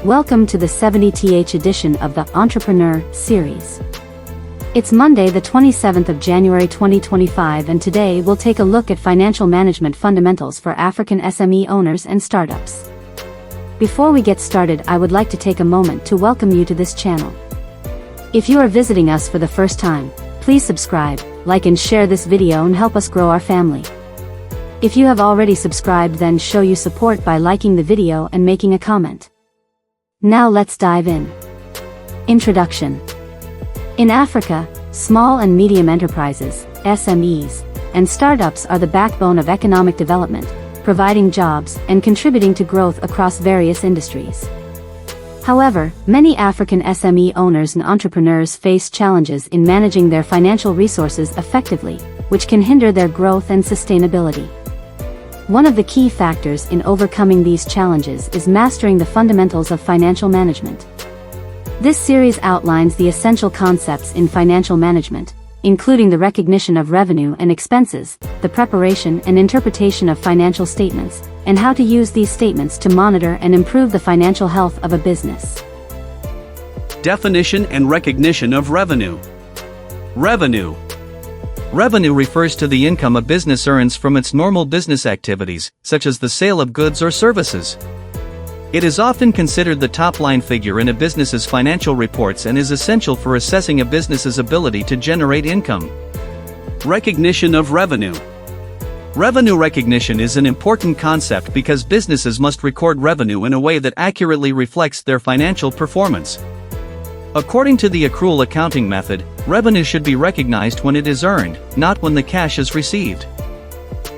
Welcome to the 70th edition of the Entrepreneur series. It's Monday the 27th of January 2025 and today we'll take a look at financial management fundamentals for African SME owners and startups. Before we get started, I would like to take a moment to welcome you to this channel. If you are visiting us for the first time, please subscribe, like and share this video and help us grow our family. If you have already subscribed, then show your support by liking the video and making a comment. Now let's dive in. Introduction. In Africa, small and medium enterprises, SMEs, and startups are the backbone of economic development, providing jobs and contributing to growth across various industries. However, many African SME owners and entrepreneurs face challenges in managing their financial resources effectively, which can hinder their growth and sustainability. One of the key factors in overcoming these challenges is mastering the fundamentals of financial management. This series outlines the essential concepts in financial management, including the recognition of revenue and expenses, the preparation and interpretation of financial statements, and how to use these statements to monitor and improve the financial health of a business. Definition and recognition of revenue. Revenue. Revenue refers to the income a business earns from its normal business activities, such as the sale of goods or services. It is often considered the top-line figure in a business's financial reports and is essential for assessing a business's ability to generate income. Recognition of revenue. Revenue recognition is an important concept because businesses must record revenue in a way that accurately reflects their financial performance. According to the accrual accounting method, revenue should be recognized when it is earned, not when the cash is received.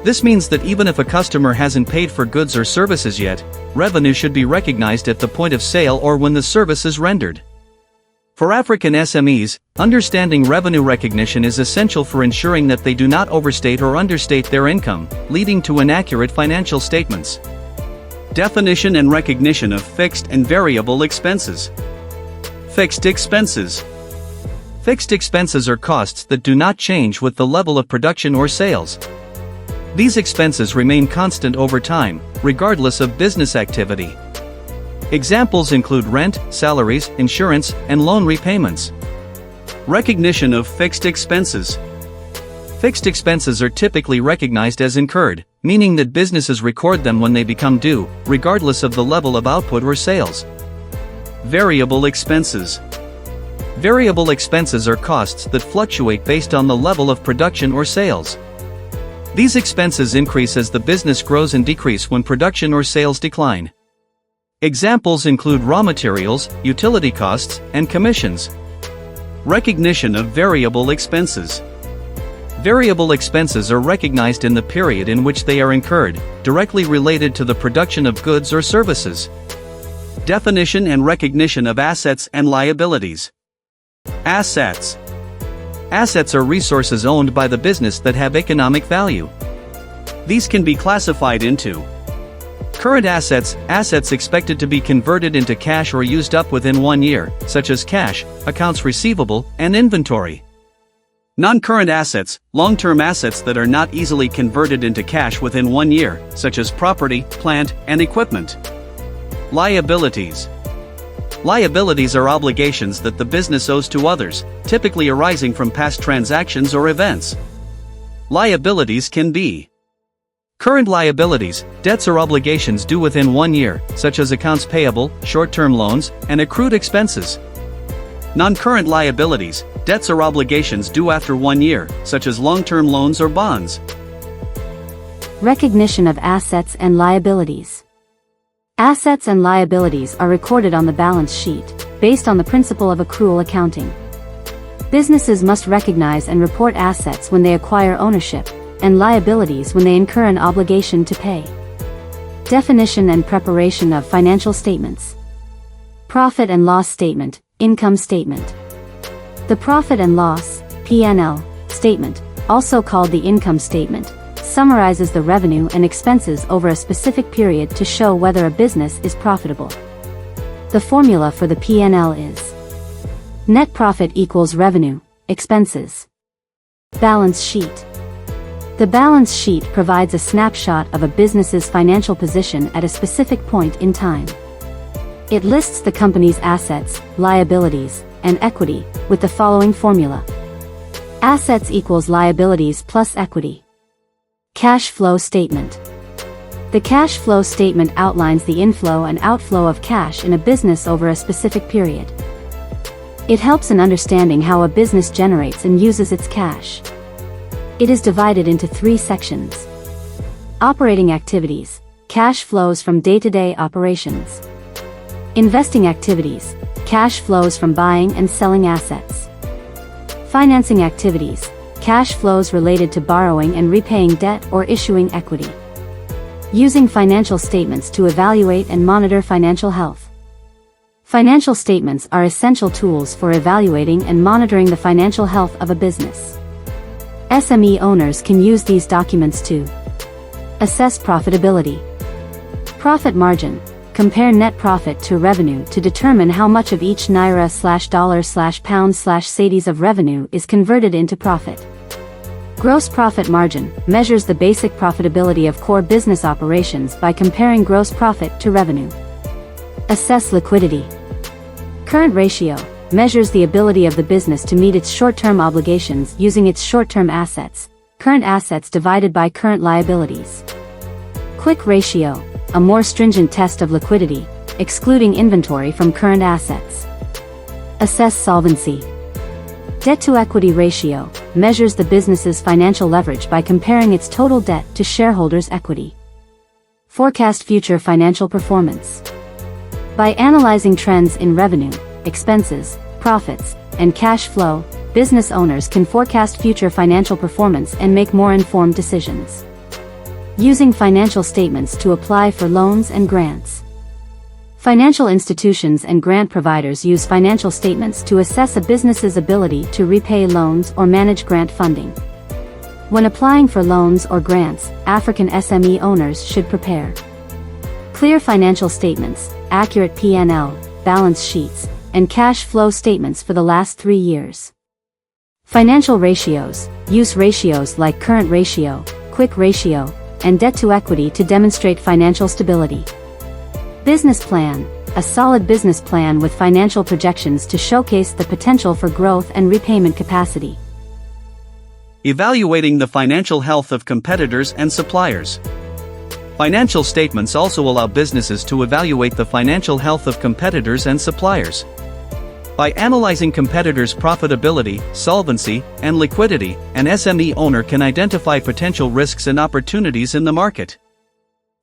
This means that even if a customer hasn't paid for goods or services yet, revenue should be recognized at the point of sale or when the service is rendered. For African SMEs, understanding revenue recognition is essential for ensuring that they do not overstate or understate their income, leading to inaccurate financial statements. Definition and recognition of fixed and variable expenses. Fixed expenses. Fixed expenses are costs that do not change with the level of production or sales. These expenses remain constant over time, regardless of business activity. Examples include rent, salaries, insurance, and loan repayments. Recognition of fixed expenses. Fixed expenses are typically recognized as incurred, meaning that businesses record them when they become due, regardless of the level of output or sales. Variable expenses. Variable expenses are costs that fluctuate based on the level of production or sales. These expenses increase as the business grows and decrease when production or sales decline. Examples include raw materials, utility costs, and commissions. Recognition of variable expenses. Variable expenses are recognized in the period in which they are incurred, directly related to the production of goods or services. Definition and recognition of assets and liabilities. Assets. Assets are resources owned by the business that have economic value. These can be classified into current assets, assets expected to be converted into cash or used up within 1 year, such as cash, accounts receivable, and inventory. Non-current assets, long-term assets that are not easily converted into cash within 1 year, such as property, plant, and equipment. Liabilities. Liabilities are obligations that the business owes to others, typically arising from past transactions or events. Liabilities can be current liabilities, debts or obligations due within 1 year, such as accounts payable, short-term loans, and accrued expenses. Non-current liabilities, debts or obligations due after 1 year, such as long-term loans or bonds. Recognition of assets and liabilities. Assets and liabilities are recorded on the balance sheet, based on the principle of accrual accounting. Businesses must recognize and report assets when they acquire ownership, and liabilities when they incur an obligation to pay. Definition and preparation of financial statements. Profit and loss statement, income statement. The profit and loss, P&L, statement, also called the income statement, summarizes the revenue and expenses over a specific period to show whether a business is profitable. The formula for the P&L is net profit equals revenue, expenses. Balance sheet. The balance sheet provides a snapshot of a business's financial position at a specific point in time. It lists the company's assets, liabilities, and equity, with the following formula. Assets equals liabilities plus equity. Cash flow statement. The cash flow statement outlines the inflow and outflow of cash in a business over a specific period. It helps in understanding how a business generates and uses its cash. It is divided into 3 sections. Operating activities, cash flows from day-to-day operations. Investing activities, cash flows from buying and selling assets. Financing activities, cash flows related to borrowing and repaying debt or issuing equity. Using financial statements to evaluate and monitor financial health. Financial statements are essential tools for evaluating and monitoring the financial health of a business. SME owners can use these documents to assess profitability. Profit margin. Compare net profit to revenue to determine how much of each naira/dollar/pound/cedis of revenue is converted into profit. Gross profit margin measures the basic profitability of core business operations by comparing gross profit to revenue. Assess liquidity. Current ratio measures the ability of the business to meet its short-term obligations using its short-term assets, current assets divided by current liabilities. Quick ratio, a more stringent test of liquidity, excluding inventory from current assets. Assess solvency. Debt-to-equity ratio measures the business's financial leverage by comparing its total debt to shareholders' equity. Forecast future financial performance. By analyzing trends in revenue, expenses, profits, and cash flow, business owners can forecast future financial performance and make more informed decisions. Using financial statements to apply for loans and grants. Financial institutions and grant providers use financial statements to assess a business's ability to repay loans or manage grant funding. When applying for loans or grants, African SME owners should prepare clear financial statements, accurate P&L, balance sheets, and cash flow statements for the last 3 years. Financial ratios, use ratios like current ratio, quick ratio, and debt to equity to demonstrate financial stability. Business plan, a solid business plan with financial projections to showcase the potential for growth and repayment capacity. Evaluating the financial health of competitors and suppliers. Financial statements also allow businesses to evaluate the financial health of competitors and suppliers. By analyzing competitors' profitability, solvency, and liquidity, an SME owner can identify potential risks and opportunities in the market.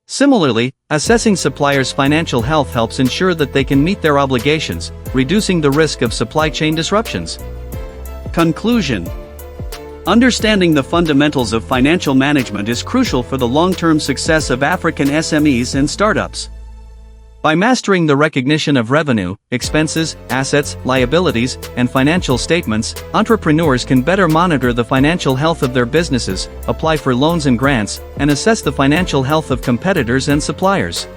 Similarly, assessing suppliers' financial health helps ensure that they can meet their obligations, reducing the risk of supply chain disruptions. Conclusion. Understanding the fundamentals of financial management is crucial for the long-term success of African SMEs and startups. By mastering the recognition of revenue, expenses, assets, liabilities, and financial statements, entrepreneurs can better monitor the financial health of their businesses, apply for loans and grants, and assess the financial health of competitors and suppliers.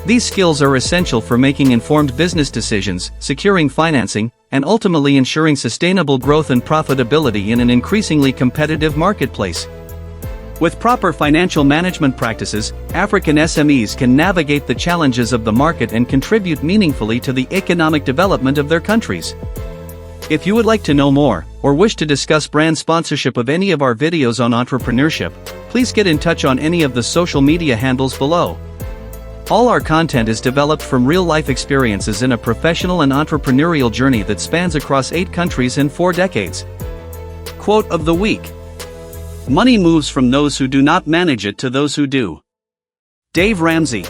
These skills are essential for making informed business decisions, securing financing, and ultimately ensuring sustainable growth and profitability in an increasingly competitive marketplace. With proper financial management practices, African SMEs can navigate the challenges of the market and contribute meaningfully to the economic development of their countries. If you would like to know more, or wish to discuss brand sponsorship of any of our videos on entrepreneurship, please get in touch on any of the social media handles below. All our content is developed from real-life experiences in a professional and entrepreneurial journey that spans across 8 countries and 4 decades. Quote of the week. Money moves from those who do not manage it to those who do. Dave Ramsey.